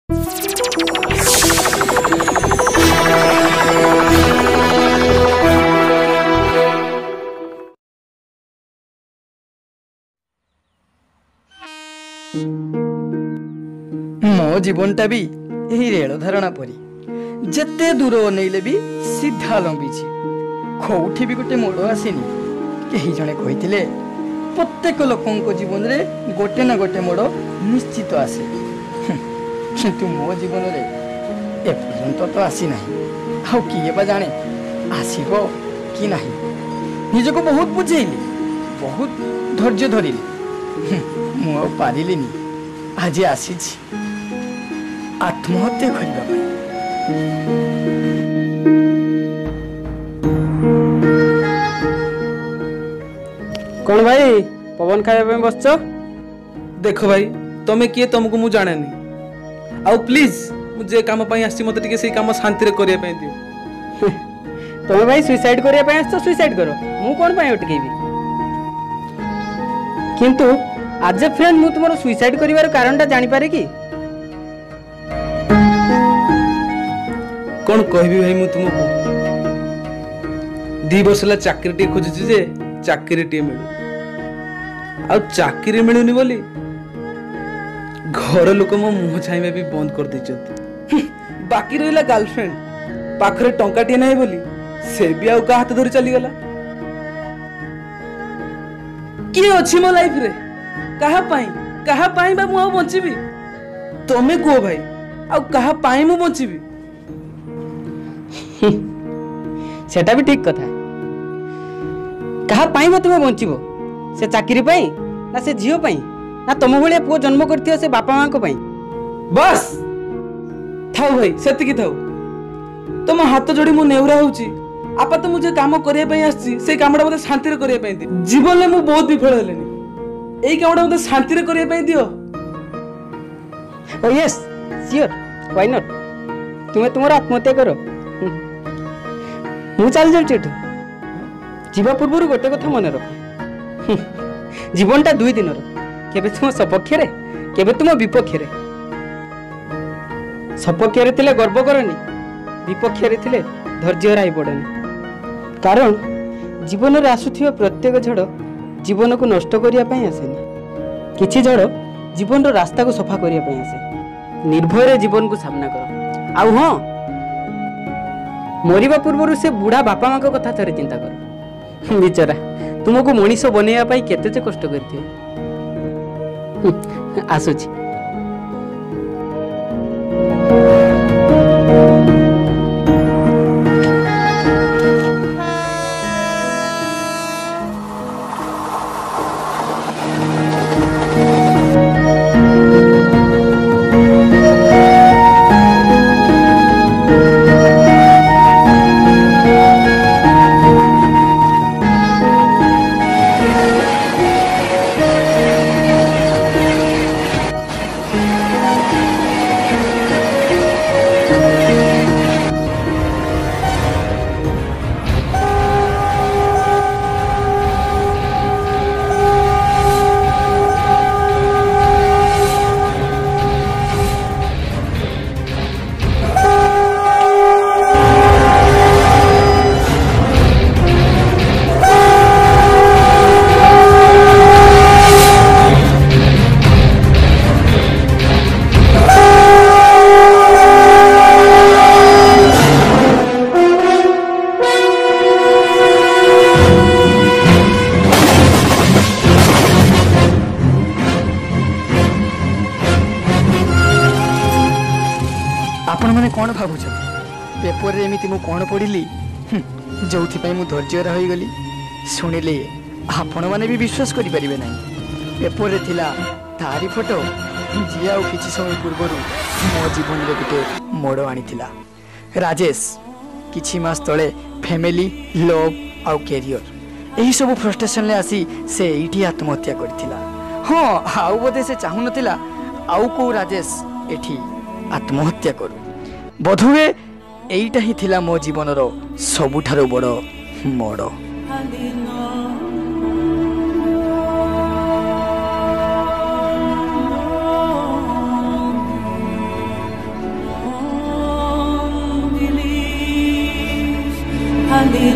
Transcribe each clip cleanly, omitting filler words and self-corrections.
मो जीवनटा भी यही रेल धारणा परी जेते दूर अनेले भी सीधा लंबी कौटी भी गोटे मोड़ आसीनी। कही जड़े कही प्रत्येक लोकों जीवन में गोटे ना गोटे मोड़ निश्चित आसे किंतु मो जीवन में एपर्यंत तो आसी ना। आउ किए बा जाने आसीबो कि नहीं। निजको बहुत बुझेली बहुत धैर्य धरिली मु पारिलिनी। आज आसी आत्महत्या करने। कौन भाई पवन खाया बसच? देख भाई तुम्हें किए तुमको मु जाने नहीं। आउ प्लीज मुझे काम आसी मत टिके से काम शांति करने दियो। तुम्हें भाई सुइसाइड करने सुइसाइड करो मु कौन पाई अटकेबी। किंतु आज ए फ्रेंड मु तुम सुइसाइड करिवार कारणटा जानी पारे कि? कौन कहबी भाई मु तुमको 2 वर्ष ला चाकरी खोजुची जे चाकरी मिलू आ चाकरी मिलूनी बोली घर लोक मो मुह छाइबा भी बंद कर दैछथि। बाकी रहिला गर्लफ्रेंड पाखरे टंकाटी नाही बोली से भी आउ का हाथ धरि चली गला। की अछि मो लाइफ रे कहा पाई बा मु बंचीबी तमे को भाई आ कहा पाई मु बंचीबी। सेटा भी ठीक कथा। कहा पाई बा तुमे बंचीबो से चाकरी पाई ना से झियो पाई ना तुम भलिया पुओ जन्म करथियो से बापा मां को पाई। बस थाउ भाई सेति की थाउ तुम हाथ जोड़ी मु नेउरा होउची आपा तो मुझे काम करिया पई आछि से कामडा मते शांति रे करिया पई दि जीवन ले मु बहुत विफल हेलेनी एई कामडा मते शांति रे करिया पई दियो। ओ यस श्योर व्हाई नॉट तुमे तुमर आत्महत्या करो मु चल जाउची एठू। जीवा पूर्व गोटे कथा मन रख जीवनटा 2 दिन केबे तुम सपक्ष रे केबे तुम विपक्ष रे। सपक्ष रे थिले गर्व करनी विपक्ष रे थिले धैर्य हराई पड़नी। कारण जीवन रे आसुथिबा प्रत्येक झड़ जीवन को नष्ट करिया पई आसेनी। किछि झड़ जीवन रो रास्ता को सफा करिया पई आसे। निर्भय रे जीवन को सामना करो। आउ हां मरिबा पूर्व से बुढ़ा बापा मां को कथा थरे चिंता करो। बिचारा तुमको मनीष बनैया पाई केते जे कष्ट करथिए। आसुची आपण मैंने कौन भावुच पेपर एमती मु कौन पढ़ी जो धैर्य रहीगली शुणिले आपण मैंने भी विश्वास करें ना। पेपर रे थिला तारी फोटो जी आ कि समय पूर्व मो जीवन में गोटे मोड़ आनी राजेश किछि मास तले फैमिली लव आउ कैरियर यही सब फ्रस्ट्रेशन आसी से एठी आत्महत्या करथिला। हाँ आउ बोधे से चाहू नथिला आउ को राजेश एठी आत्महत्या करू। बोधुए एईटा ही थिला मो जीवनर सबुठारो बड़ मोड़।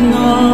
ना